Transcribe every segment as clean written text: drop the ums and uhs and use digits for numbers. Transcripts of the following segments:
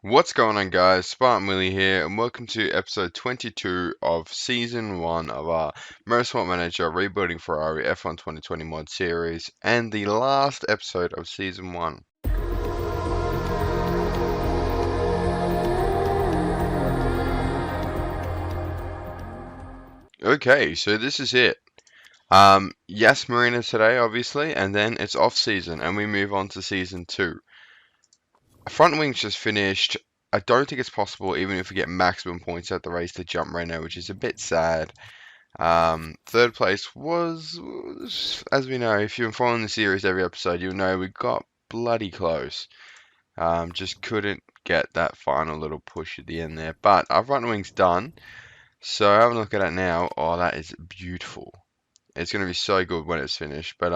What's going on, guys? Spartan Willie here, and welcome to episode 22 of season 1 of our Motorsport Manager Rebuilding Ferrari F1 2020 mod series, and the last episode of season 1. Okay, so this is it. Yas Marina today, obviously, and then it's off season, and we move on to season 2. Front wings just finished. I don't think it's possible, even if we get maximum points at the race, to jump Renault, which is a bit sad. Third place was, as we know, if you've been following the series every episode, you'll know we got bloody close. Just couldn't get that final little push at the end there. But our front wing's done. So have a look at it now. Oh, that is beautiful. It's going to be so good when it's finished. But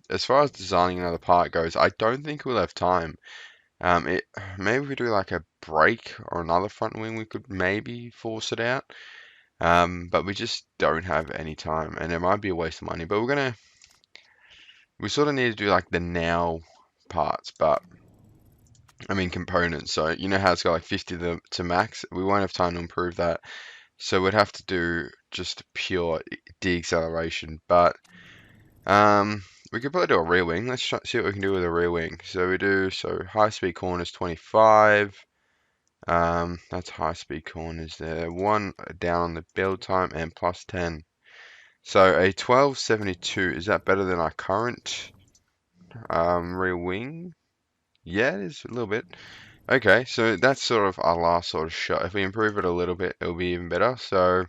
as far as designing another part goes, I don't think we'll have time. Maybe if we do like a brake or another front wing, we could maybe force it out. But we just don't have any time, and it might be a waste of money. But we sort of need to do like the now parts, but I mean components. So you know how it's got like 50 to max. We won't have time to improve that, so we'd have to do just pure deacceleration. But we could probably do a rear wing. Let's see what we can do with a rear wing. So high speed corners 25. That's high speed corners there. One down on the build time and plus 10. So a 1272, is that better than our current rear wing? Yeah, it is a little bit. Okay, so that's sort of our last sort of shot. If we improve it a little bit, it'll be even better. So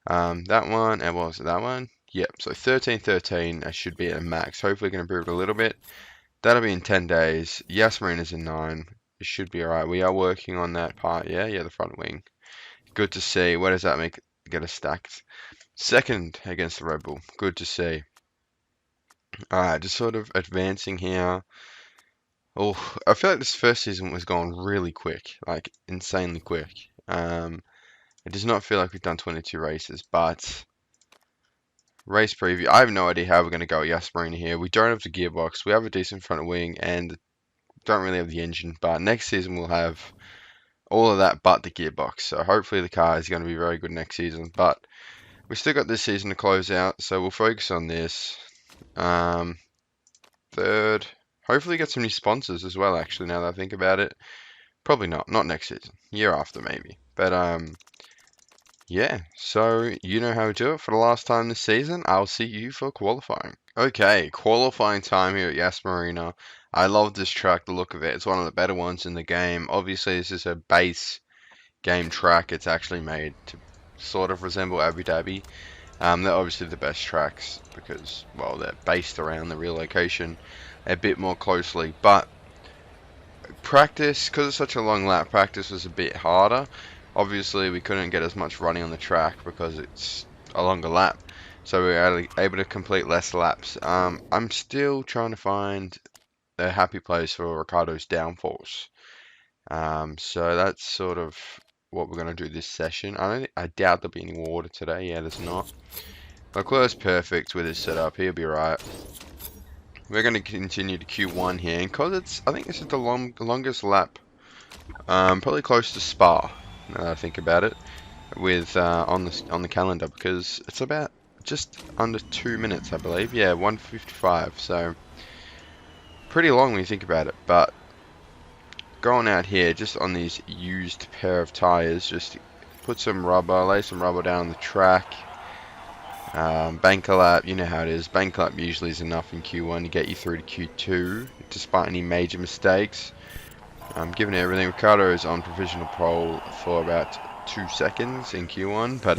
that one, and what was it, that one? Yep, so 1313 should be at a max. Hopefully we can improve it a little bit. That'll be in 10 days. Yas Marina's in 9. It should be alright. We are working on that part, yeah, the front wing. Good to see. Where does that get us stacked? Second against the Red Bull. Good to see. Alright, just sort of advancing here. Oh, I feel like this first season was going really quick, like insanely quick. It does not feel like we've done 22 races, but race preview. I have no idea how we're going to go at Yas Marina here. We don't have the gearbox. We have a decent front wing and don't really have the engine, but next season we'll have all of that but the gearbox. So hopefully the car is going to be very good next season, but we still got this season to close out, so we'll focus on this. Third, hopefully get some new sponsors as well, actually, now that I think about it. Probably not next season, year after maybe. But yeah, so you know how we do it for the last time this season. I'll see you for qualifying. Okay, qualifying time here at Yas Marina. I love this track, the look of it. It's one of the better ones in the game. Obviously, this is a base game track. It's actually made to sort of resemble Abu Dhabi. They're obviously the best tracks because, well, they're based around the real location a bit more closely. But practice, because it's such a long lap, practice was a bit harder. Obviously, we couldn't get as much running on the track because it's a longer lap. So we were able to complete less laps. I'm still trying to find a happy place for Ricardo's downforce. So that's sort of what we're going to do this session. I doubt there'll be any water today. Yeah, there's not. Leclerc's perfect with his setup. He'll be right. We're going to continue to Q1 here, because I think this is the longest lap, probably close to Spa. Now that I think about it, with on the calendar, because it's about just under 2 minutes, I believe. Yeah, 1:55. So pretty long when you think about it. But going out here, just on these used pair of tires, just put some rubber, lay some rubber down on the track. Banker lap, you know how it is. Banker lap usually is enough in Q1 to get you through to Q2, despite any major mistakes. Given everything, Ricardo is on provisional pole for about 2 seconds in Q1, but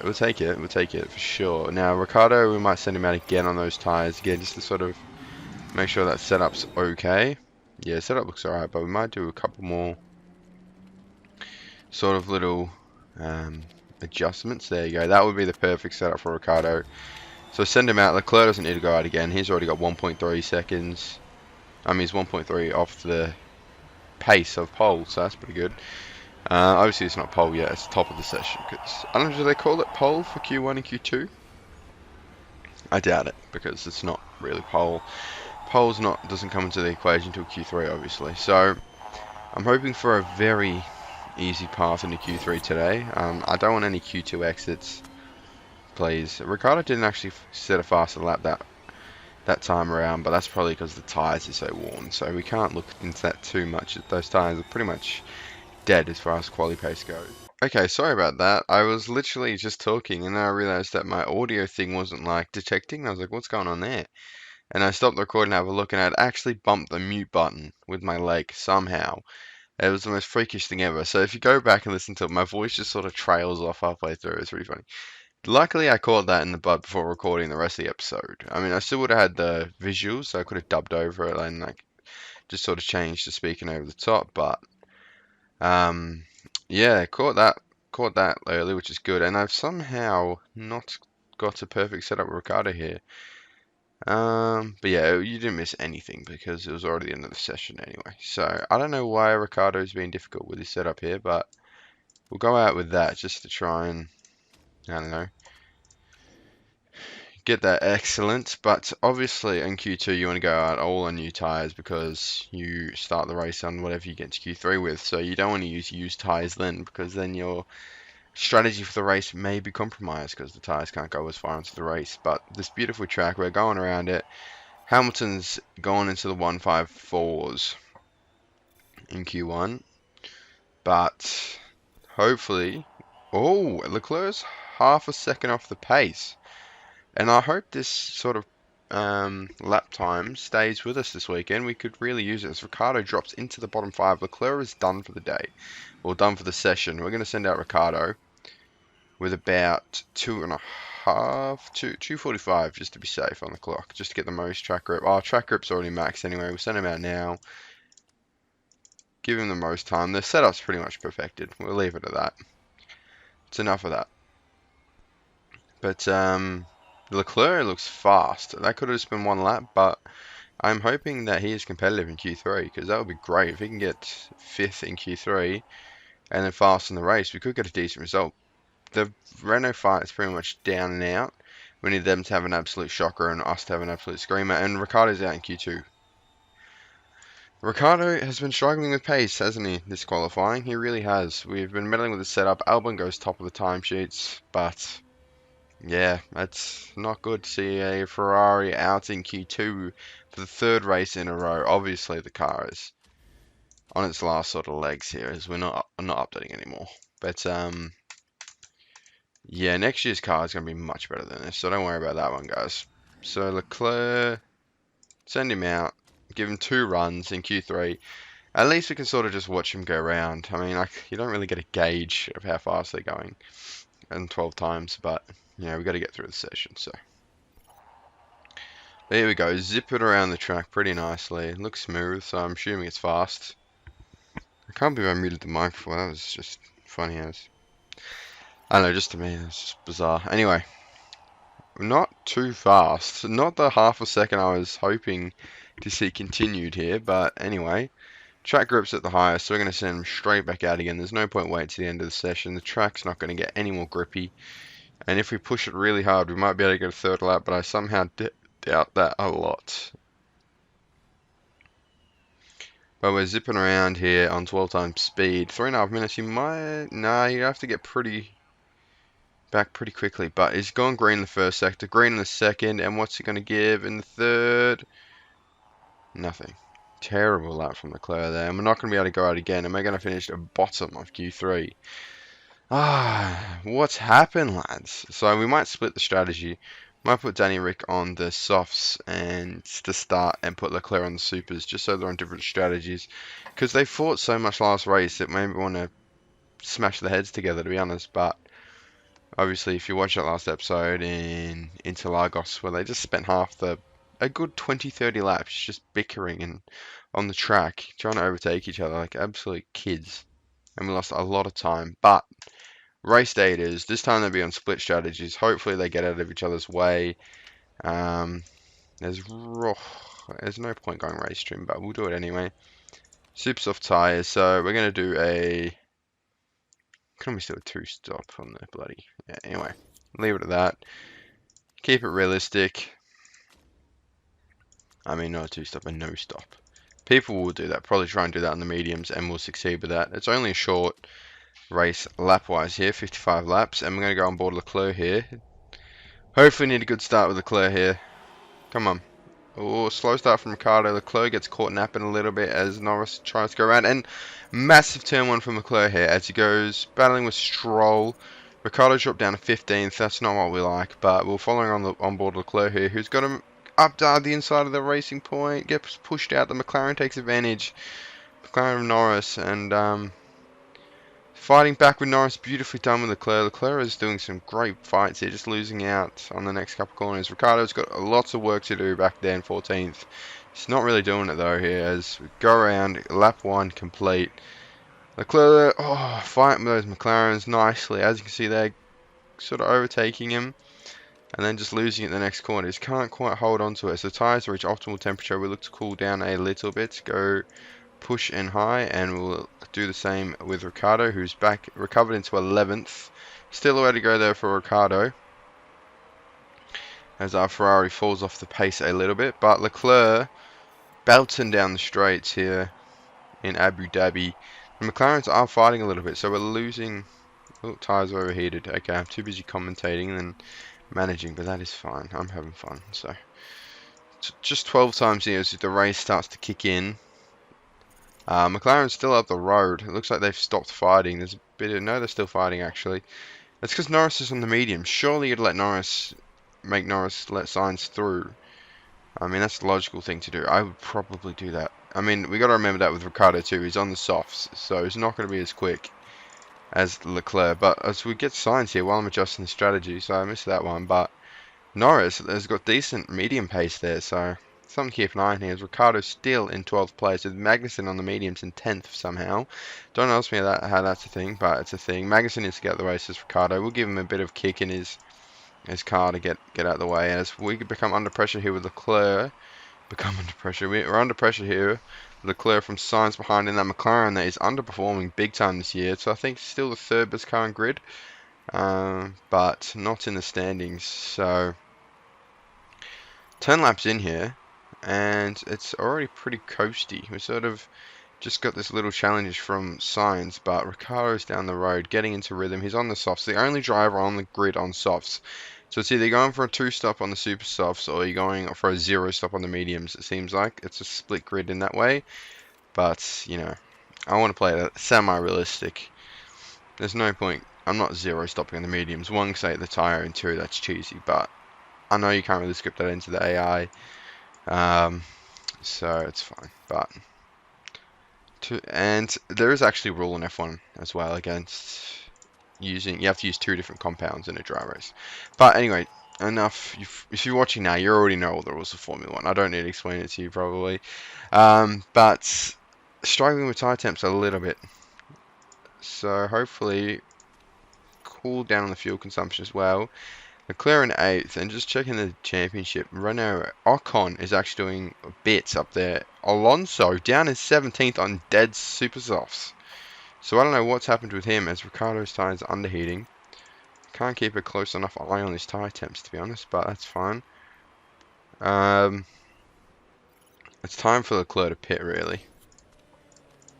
we'll take it for sure. Now Ricardo, we might send him out again on those tires again, just to sort of make sure that setup's okay. Yeah, setup looks alright, but we might do a couple more sort of little adjustments. There you go. That would be the perfect setup for Ricardo. So send him out. Leclerc doesn't need to go out again. He's already got 1.3 seconds. He's 1.3 off the pace of pole, so that's pretty good. Obviously, it's not pole yet. It's top of the session. Cause I don't know, do they call it pole for Q1 and Q2? I doubt it, because it's not really pole. Pole's doesn't come into the equation until Q3, obviously. So I'm hoping for a very easy path into Q3 today. I don't want any Q2 exits, please. Ricardo didn't actually set a faster lap that time around, but that's probably because the tyres are so worn. So we can't look into that too much. Those tyres are pretty much dead as far as quali pace goes. Okay, sorry about that. I was literally just talking and then I realized that my audio thing wasn't like detecting. I was like, what's going on there? And I stopped the recording to have a look and I'd actually bumped the mute button with my leg somehow. It was the most freakish thing ever. So if you go back and listen to it, my voice just sort of trails off halfway through. It's really funny. Luckily, I caught that in the bud before recording the rest of the episode. I mean, I still would have had the visuals, so I could have dubbed over it and like just sort of changed to speaking over the top. But um, yeah, caught that early, which is good. And I've somehow not got a perfect setup with Ricardo here. But yeah, you didn't miss anything because it was already the end of the session anyway. So I don't know why Ricardo's being difficult with his setup here, but we'll go out with that just to try and, I don't know, get that excellent. But obviously in Q2 you want to go out all on new tires because you start the race on whatever you get to Q3 with. So you don't want to use used tires then because then your strategy for the race may be compromised because the tires can't go as far into the race. But this beautiful track, we're going around it. Hamilton's gone into the 154s in Q1, but hopefully, oh, Leclerc's half a second off the pace, and I hope this sort of lap time stays with us this weekend. We could really use it as Ricardo drops into the bottom five. Leclerc is done for the day, or done for the session. We're going to send out Ricardo with about 2:45 just to be safe on the clock, just to get the most track grip. Oh, track grip's already maxed anyway. We'll send him out now. Give him the most time. The setup's pretty much perfected. We'll leave it at that. It's enough of that. But Leclerc looks fast. That could have just been one lap, but I'm hoping that he is competitive in Q3 because that would be great. If he can get 5th in Q3 and then fast in the race, we could get a decent result. The Renault fight is pretty much down and out. We need them to have an absolute shocker and us to have an absolute screamer. And Ricciardo's out in Q2. Ricciardo has been struggling with pace, hasn't he, this qualifying? He really has. We've been meddling with the setup. Albon goes top of the timesheets, but yeah, it's not good to see a Ferrari out in Q2 for the 3rd race in a row. Obviously, the car is on its last sort of legs here, as we're not updating anymore. But yeah, next year's car is going to be much better than this, so don't worry about that one, guys. So Leclerc, send him out, give him 2 runs in Q3. At least we can sort of just watch him go around. I mean, like, you don't really get a gauge of how fast they're going in 12 times, but, you know, we got to get through the session, so. There we go, zip it around the track pretty nicely. It looks smooth, so I'm assuming it's fast. I can't believe I muted the microphone, that was just funny as. I don't know, just to me, it's just bizarre. Anyway, not too fast. Not the half a second I was hoping to see continued here, but anyway. Track grip's at the highest, so we're going to send him straight back out again. There's no point waiting to the end of the session. The track's not going to get any more grippy. And if we push it really hard, we might be able to get a 3rd lap, but I somehow doubt that a lot. But we're zipping around here on 12 times speed. 3.5 minutes, you might... Nah, you have to get back pretty quickly. But he's gone green in the 1st sector, green in the 2nd, and what's he going to give in the 3rd? Nothing. Terrible lap from Leclerc there, and we're not going to be able to go out again, and we're going to finish at the bottom of Q3. What's happened, lads? So we might split the strategy. Might put Danny Rick on the softs and to start and put Leclerc on the supers, just so they're on different strategies. Because they fought so much last race that maybe we want to smash their heads together, to be honest. But obviously, if you watch that last episode in Interlagos, where they just spent a good 20-30 laps just bickering and on the track, trying to overtake each other like absolute kids. And we lost a lot of time. But race day it is. This time they'll be on split strategies. Hopefully they get out of each other's way. There's no point going race trim, but we'll do it anyway. Super soft tyres. So we're going to do a... Can we still a 2-stop on the bloody... Yeah, anyway. Leave it at that. Keep it realistic. I mean, not a 2-stop, a no-stop. People will do that, probably try and do that on the mediums, and will succeed with that. It's only a short race lap-wise here, 55 laps, and we're going to go on board Leclerc here. Hopefully need a good start with Leclerc here. Come on. Oh, slow start from Ricciardo. Leclerc gets caught napping a little bit as Norris tries to go around, and massive turn one from Leclerc here as he goes battling with Stroll. Ricciardo dropped down to 15th. That's not what we like, but we're following on board Leclerc here, who's got him up down the inside of the racing point, gets pushed out. The McLaren takes advantage. McLaren of Norris, and fighting back with Norris, beautifully done with Leclerc. Leclerc is doing some great fights here, just losing out on the next couple corners. Ricciardo's got lots of work to do back there in 14th. He's not really doing it though here as we go around, lap 1 complete. Leclerc, fighting with those McLarens nicely. As you can see, they're sort of overtaking him and then just losing it the next corner. Just can't quite hold on to it. So tyres reach optimal temperature. We look to cool down a little bit, go push and high, and we'll do the same with Ricciardo, who's back recovered into 11th. Still a way to go there for Ricciardo as our Ferrari falls off the pace a little bit, but Leclerc belting down the straights here in Abu Dhabi. The McLarens are fighting a little bit, so we're losing. Oh, tyres are overheated. Okay, I'm too busy commentating and managing, but that is fine. I'm having fun. So just 12 times here as the race starts to kick in. McLaren's still up the road. It looks like they've stopped fighting. There's a bit of... No, they're still fighting, actually. That's because Norris is on the medium. Surely you'd let Norris... Make Norris let Sainz through. I mean, that's the logical thing to do. I would probably do that. I mean, we got to remember that with Ricciardo too. He's on the softs, so he's not going to be as quick as Leclerc. But as we get Sainz here, while I'm adjusting the strategy, so I missed that one. But Norris has got decent medium pace there, so... Something to keep an eye on here is Ricciardo still in 12th place with Magnussen on the mediums in 10th somehow. Don't ask me how that's a thing, but it's a thing. Magnussen needs to get the races. Ricciardo, we'll give him a bit of kick in his car to get out of the way. And as we become under pressure here with Leclerc, we're under pressure here. Leclerc from Sainz behind in that McLaren that is underperforming big time this year. So I think still the third best car in grid, but not in the standings. So 10 laps in here. And it's already pretty coasty. We sort of just got this little challenge from Sainz, but Ricciardo's down the road, getting into rhythm. He's on the softs, the only driver on the grid on softs. So it's either going for a 2-stop on the super softs, or you're going for a 0-stop on the mediums, it seems like. It's a split grid in that way. But, you know, I want to play it semi-realistic. There's no point. I'm not 0-stopping on the mediums. 1, say the tyre, and 2, that's cheesy. But I know you can't really script that into the AI. So it's fine, but and there is actually a rule in F1 as well against using. You have to use 2 different compounds in a dry race. But anyway, enough. If you're watching now, you already know all the rules of Formula 1. I don't need to explain it to you probably. But struggling with tyre temps a little bit. So hopefully cool down on the fuel consumption as well. Leclerc in 8th, and just checking the championship, Renault Ocon is actually doing bits up there. Alonso down in 17th on dead super softs. So I don't know what's happened with him as Ricciardo's tyres are underheating. Can't keep a close enough eye on his tyre temps to be honest, but that's fine. It's time for Leclerc to pit really.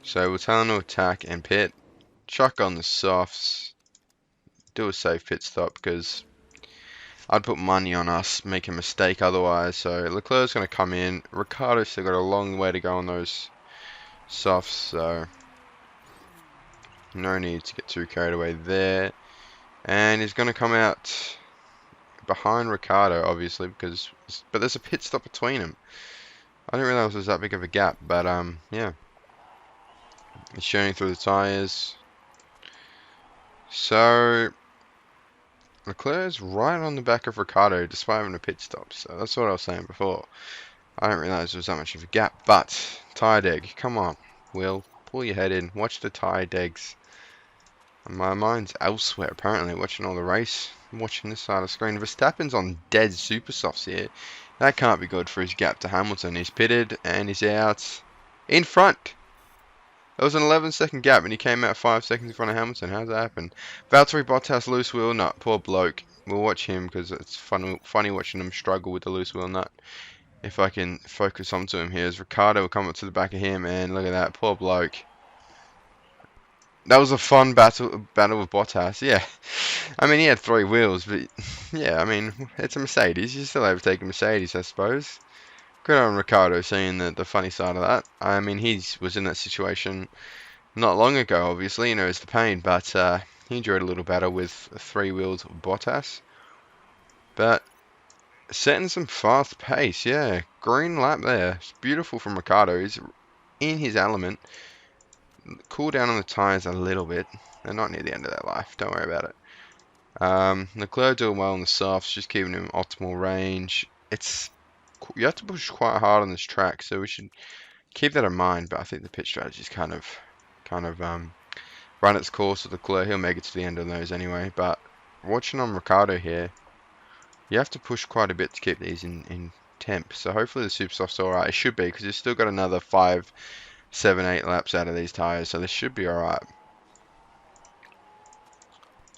So we'll tell him to attack and pit. Chuck on the softs. Do a safe pit stop because I'd put money on us make a mistake otherwise. So Leclerc's going to come in. Ricciardo's still got a long way to go on those softs, so no need to get too carried away there. And he's going to come out behind Ricciardo, obviously, but there's a pit stop between them. I didn't realize there was that big of a gap, but yeah. He's showing through the tyres. So Leclerc's right on the back of Ricciardo despite having a pit stop, so that's what I was saying before. I didn't realise there was that much of a gap, but tyre deg, come on, Will, pull your head in, watch the tyre degs. My mind's elsewhere apparently, watching all the race, I'm watching this side of the screen. Verstappen's on dead super softs here. That can't be good for his gap to Hamilton. He's pitted and he's out in front. There was an 11-second gap and he came out 5 seconds in front of Hamilton. How's that happen? Valtteri Bottas, loose wheel nut. Poor bloke. We'll watch him because it's funny watching him struggle with the loose wheel nut. if I can focus onto him here, as Ricardo will come up to the back of him, and look at that, poor bloke. That was a fun battle with Bottas, yeah. I mean, he had 3 wheels, but yeah, I mean, it's a Mercedes. You still overtake a Mercedes, I suppose. Good on Ricardo seeing the funny side of that. I mean, he was in that situation not long ago, obviously, he knows the pain, but he enjoyed a little battle with a 3-wheeled Bottas. But setting some fast pace, yeah. Green lap there. It's beautiful from Ricardo. He's in his element. Cool down on the tyres a little bit. They're not near the end of their life. Don't worry about it. Leclerc doing well on the softs, just keeping him optimal range. You have to push quite hard on this track, so we should keep that in mind. But I think the pit strategy is kind of run its course with Leclerc. He'll make it to the end of those anyway. But watching on Ricardo here, you have to push quite a bit to keep these in temp. So hopefully the super soft's alright. It should be, because you've still got another 5, 7, 8 laps out of these tyres, so this should be alright.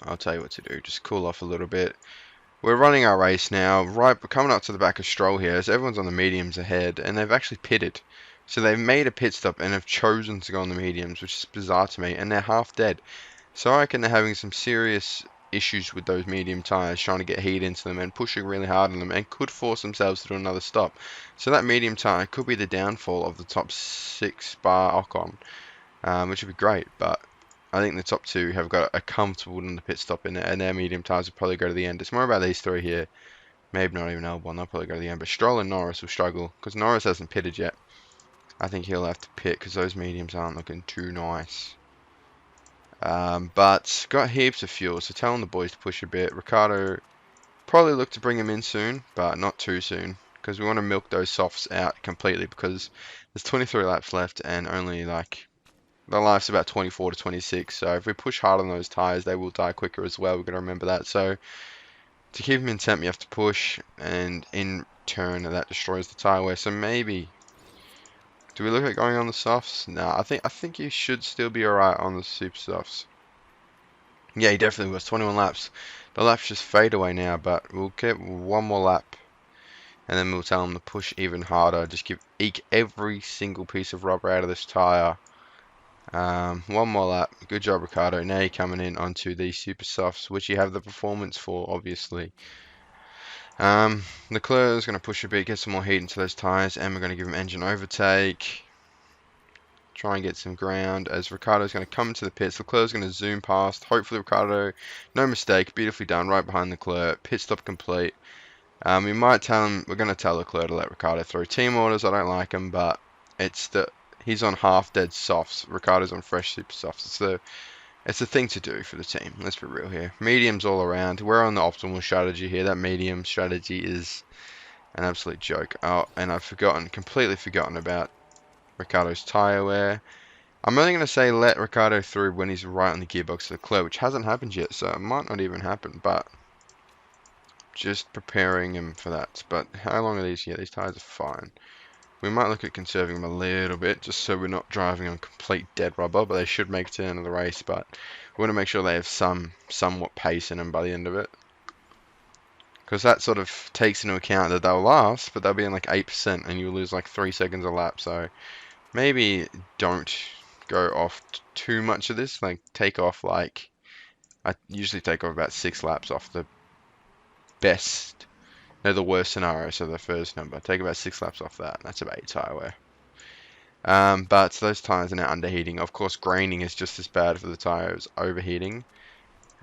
I'll tell you what to do. Just cool off a little bit. We're running our race now. Right, we're coming up to the back of Stroll here, as everyone's on the mediums ahead, and they've actually pitted. So they've made a pit stop and have chosen to go on the mediums, which is bizarre to me, and they're half dead. So I reckon they're having some serious issues with those medium tyres, trying to get heat into them and pushing really hard on them, and could force themselves to do another stop. So that medium tyre could be the downfall of the top 6 bar Ocon, which would be great, but I think the top 2 have got a comfortable in the pit stop in there, and their medium tyres will probably go to the end. It's more about these 3 here. Maybe not even Albon, they'll probably go to the end. But Stroll and Norris will struggle, because Norris hasn't pitted yet. I think he'll have to pit, because those mediums aren't looking too nice. But got heaps of fuel, so telling the boys to push a bit. Ricardo probably look to bring him in soon, but not too soon, because we want to milk those softs out completely, because there's 23 laps left, and only like their life's about 24 to 26, so if we push hard on those tyres, they will die quicker as well. We've got to remember that. So to keep them in temp, you have to push, and in turn, that destroys the tyre wear. So maybe, do we look at going on the softs? No, I think you should still be alright on the super softs. Yeah, he definitely was. 21 laps. The laps just fade away now, but we'll get one more lap, and then we'll tell him to push even harder. Just eke every single piece of rubber out of this tyre. One more lap. Good job, Ricardo. Now you're coming in onto the super softs, which you have the performance for, obviously. Leclerc is going to push a bit, get some more heat into those tyres, and we're going to give him engine overtake. Try and get some ground, as Ricardo's going to come into the pits. Leclerc's going to zoom past. Hopefully Ricardo, no mistake, beautifully done, right behind Leclerc. Pit stop complete. We might tell him, we're going to tell Leclerc to let Ricardo through. Team orders, I don't like him, but he's on half dead softs. Ricardo's on fresh super softs. It's the thing to do for the team. Let's be real here. Mediums all around. We're on the optimal strategy here. That medium strategy is an absolute joke. Oh, and I've completely forgotten about Ricardo's tyre wear. I'm only going to say let Ricardo through when he's right on the gearbox of Leclerc, which hasn't happened yet, so it might not even happen, but just preparing him for that. But how long are these? Yeah, these tyres are fine. We might look at conserving them a little bit, just so we're not driving on complete dead rubber, but they should make it to the end of the race, but we want to make sure they have somewhat pace in them by the end of it. Because that sort of takes into account that they'll last, but they'll be in like 8%, and you'll lose like 3 seconds a lap, so maybe don't go off too much of this, like take off like, I usually take off about 6 laps off the best. No, the worst scenario, so the first number. Take about 6 laps off that. That's about 8 tyre wear. But those tyres are now underheating. Of course, graining is just as bad for the tyres overheating.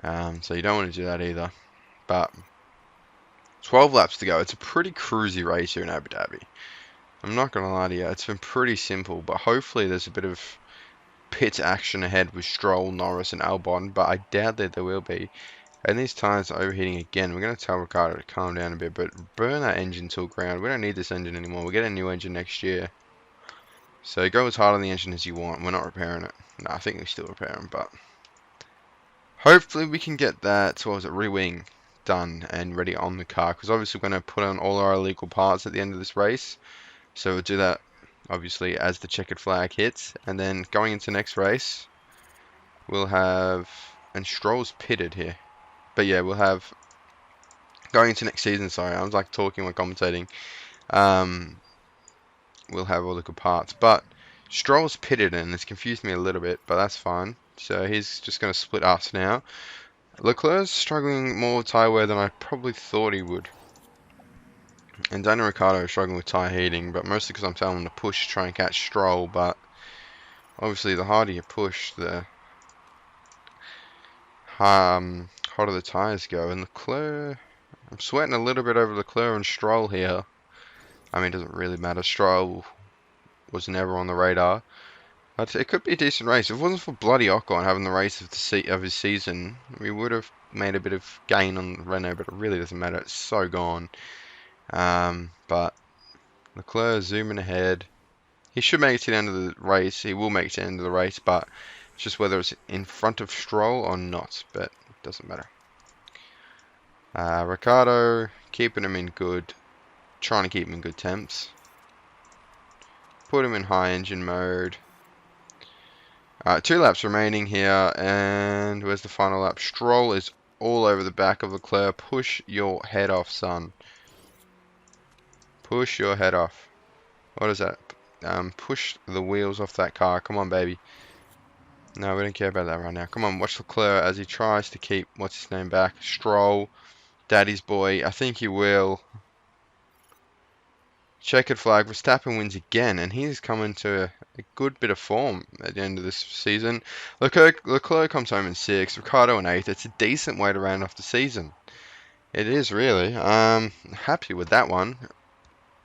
So you don't want to do that either. But 12 laps to go. It's a pretty cruisy race here in Abu Dhabi. I'm not going to lie to you. It's been pretty simple. But hopefully there's a bit of pit action ahead with Stroll, Norris and Albon. But I doubt that there will be. And these tyres are overheating again. We're going to tell Ricardo to calm down a bit, but burn that engine till ground. We don't need this engine anymore. We'll get a new engine next year. So go as hard on the engine as you want. We're not repairing it. No, I think we still repair them, but hopefully we can get that, what was it, re-wing done and ready on the car. Because obviously we're going to put on all our illegal parts at the end of this race. So we'll do that, obviously, as the checkered flag hits. And then going into next race, we'll have, and Stroll's pitted here. But yeah, we'll have, going into next season, sorry, I was like talking while commentating. Um, we'll have all the good parts. But Stroll's pitted and it's confused me a little bit, but that's fine. So he's just going to split us now. Leclerc's struggling more with tyre wear than I probably thought he would. And Daniel Ricciardo is struggling with tyre heating, but mostly because I'm telling him to push to try and catch Stroll. But obviously, the harder you push, the hotter the tyres go. And Leclerc, I'm sweating a little bit over Leclerc and Stroll here. I mean, it doesn't really matter. Stroll was never on the radar. But it could be a decent race. If it wasn't for bloody Ocon having the race of his season, we would have made a bit of gain on Renault, but it really doesn't matter. It's so gone. But Leclerc zooming ahead. He should make it to the end of the race. He will make it to the end of the race, but it's just whether it's in front of Stroll or not. But it doesn't matter. Ricciardo, keeping him in good, trying to keep him in good temps. Put him in high engine mode. 2 laps remaining here, and where's the final lap? Stroll is all over the back of Leclerc. Push your head off, son. Push your head off. What is that? Push the wheels off that car. Come on, baby. No, we don't care about that right now. Come on, watch Leclerc as he tries to keep, what's his name, back. Stroll, daddy's boy. I think he will. Checkered flag. Verstappen wins again, and he's coming to a good bit of form at the end of this season. Leclerc comes home in 6th, Ricciardo in 8th. It's a decent way to round off the season. It is really. Happy with that one.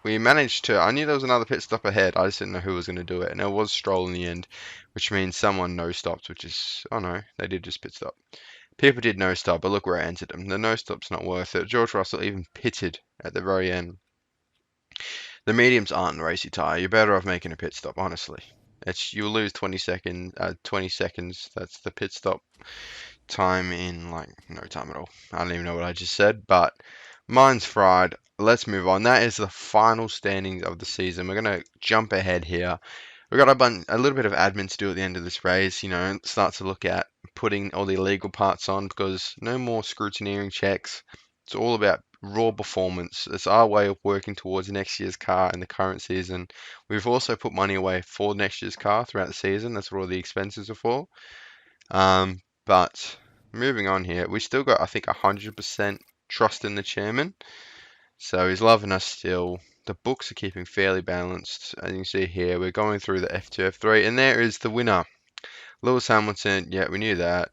We managed to. I knew there was another pit stop ahead. I just didn't know who was going to do it, and it was Stroll in the end, which means someone no stopped. Which is, oh no, they did just pit stop. People did no stop, but look where I entered them. The no stop's not worth it. George Russell even pitted at the very end. The mediums aren't the racy tyre. You're better off making a pit stop, honestly. You'll lose 20 seconds. That's the pit stop time in like no time at all. I don't even know what I just said, but mine's fried. Let's move on. That is the final standings of the season. We're gonna jump ahead here. We've got a little bit of admin to do at the end of this race. You know, start to look at putting all the illegal parts on because no more scrutineering checks. It's all about raw performance. It's our way of working towards next year's car in the current season. We've also put money away for next year's car throughout the season. That's what all the expenses are for. But moving on here, we still got, I think, 100% trust in the chairman. So he's loving us still. The books are keeping fairly balanced. As you can see here, we're going through the F2, F3, and there is the winner. Lewis Hamilton. Yeah, we knew that.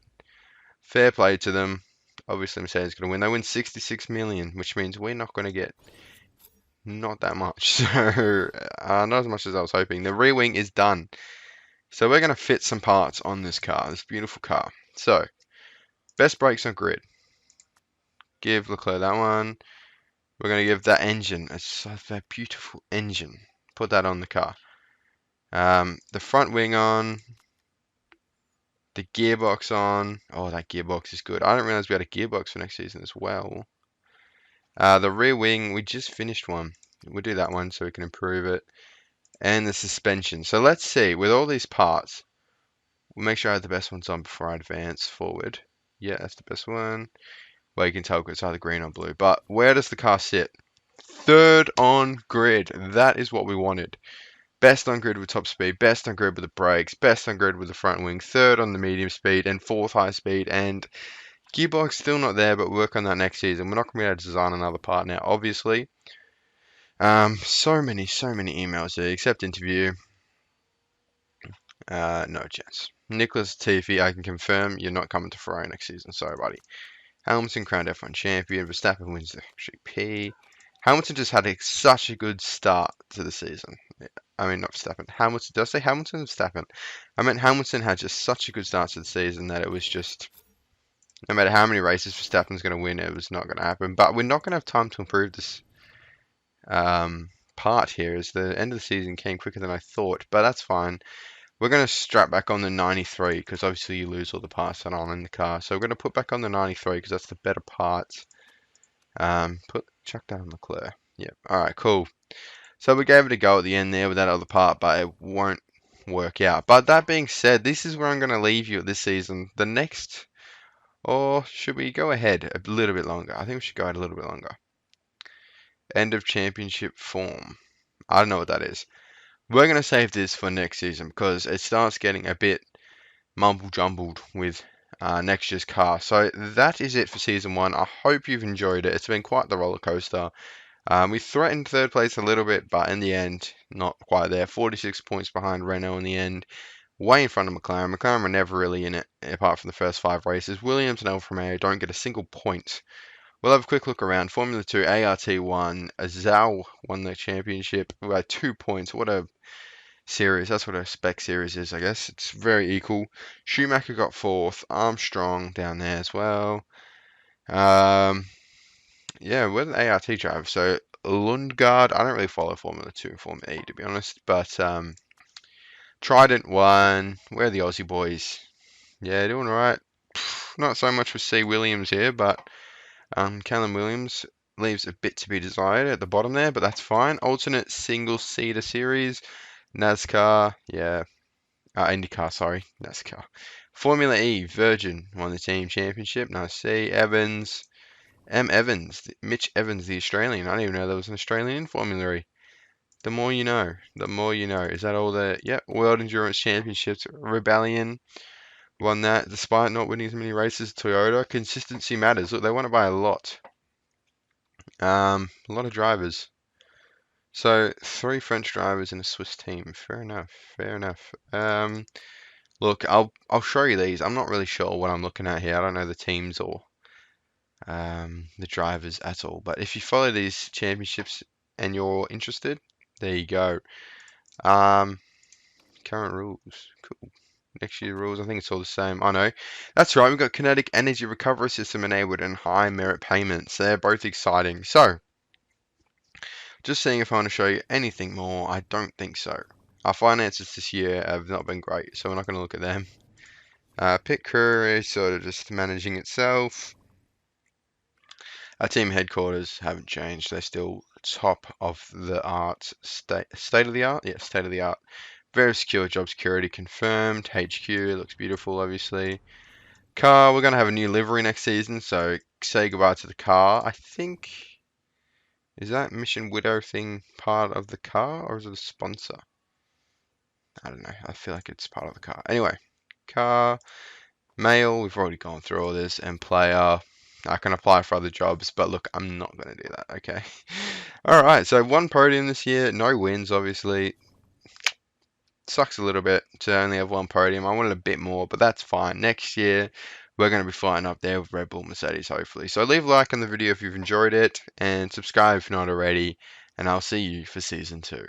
Fair play to them. Obviously, Mercedes is going to win. They win 66 million, which means we're not going to get not that much. So, not as much as I was hoping. The rear wing is done. So we're going to fit some parts on this car, this beautiful car. So, best brakes on grid. Give Leclerc that one. We're going to give that engine, it's that beautiful engine. Put that on the car. The front wing on. The gearbox on. Oh, that gearbox is good. I didn't realize we had a gearbox for next season as well. The rear wing, we just finished one. We'll do that one so we can improve it. And the suspension. So let's see, with all these parts, we'll make sure I have the best ones on before I advance forward. Yeah, that's the best one. Well, you can tell it's either green or blue. But where does the car sit? 3rd on grid. That is what we wanted. Best on grid with top speed, best on grid with the brakes, best on grid with the front wing, 3rd on the medium speed, and 4th high speed. And gearbox still not there, but work on that next season. We're not going to be able to design another part now, obviously. So many emails here. Accept interview. No chance. Nicholas Tiffy, I can confirm you're not coming to Ferrari next season. Sorry, buddy. Hamilton crowned F1 champion. Verstappen wins the GP. Hamilton just had such a good start to the season. I mean, not Verstappen. Hamilton. Did I say Hamilton or Verstappen? I meant Hamilton had just such a good start to the season that it was just, no matter how many races Verstappen's going to win, it was not going to happen. But we're not going to have time to improve this part here, as the end of the season came quicker than I thought. But that's fine. We're going to strap back on the 93 because obviously you lose all the parts that are in the car. So we're going to put back on the 93 because that's the better parts. Chuck down Leclerc. Yep. All right, cool. So we gave it a go at the end there with that other part, but it won't work out. But that being said, this is where I'm going to leave you this season. The next, or should we go ahead a little bit longer? I think we should go ahead a little bit longer. End of championship form. I don't know what that is. We're going to save this for next season because it starts getting a bit mumble jumbled with next year's car. So that is it for season 1. I hope you've enjoyed it. It's been quite the roller coaster. We threatened third place a little bit, but in the end, not quite there. 46 points behind Renault in the end, way in front of McLaren. McLaren were never really in it, apart from the first 5 races. Williams and Alfa Romeo don't get a single point. We'll have a quick look around. Formula 2, ART1, Zhou won the championship by 2 points. What a series. That's what a spec series is, I guess. It's very equal. Schumacher got 4th. Armstrong down there as well. Yeah, where did ART drive? So Lundgaard, I don't really follow Formula 2 and Formula E to be honest, but Trident won. Where are the Aussie boys? Yeah, doing alright. Not so much with C. Williams here, but Callum Williams leaves a bit to be desired at the bottom there, but that's fine. Alternate single-seater series. NASCAR, yeah. IndyCar, sorry. NASCAR. Formula E, Virgin won the team championship. Nice to see. Evans. Mitch Evans, the Australian. I didn't even know there was an Australian in Formula E. The more you know. The more you know. Is that all the... Yep, World Endurance Championships. Rebellion won that despite not winning as many races. Toyota. Consistency matters. Look, they won it by a lot. A lot of drivers. So, 3 French drivers in a Swiss team. Fair enough. Fair enough. Look, I'll show you these. I'm not really sure what I'm looking at here. I don't know the teams or the drivers at all. But if you follow these championships and you're interested, there you go. Current rules. Cool. Next year rules, I think it's all the same. I know. That's right, we've got kinetic energy recovery system enabled and high merit payments. They're both exciting. So, just seeing if I want to show you anything more. I don't think so. Our finances this year have not been great, so we're not going to look at them. Pit crew is sort of just managing itself. Our team headquarters haven't changed. They're still top of the art, state of the art? Yeah, state of the art. Very secure, job security confirmed. HQ looks beautiful, obviously. Car, we're going to have a new livery next season, so say goodbye to the car. I think, is that Mission Widow thing part of the car, or is it a sponsor? I don't know. I feel like it's part of the car. Anyway, car, mail, we've already gone through all this, and player. I can apply for other jobs, but look, I'm not going to do that, okay? All right, so 1 podium this year, no wins, obviously. Sucks a little bit to only have 1 podium. I wanted a bit more, but that's fine. Next year, we're going to be fighting up there with Red Bull, Mercedes, hopefully. So leave a like on the video if you've enjoyed it, and subscribe if not already, and I'll see you for Season 2.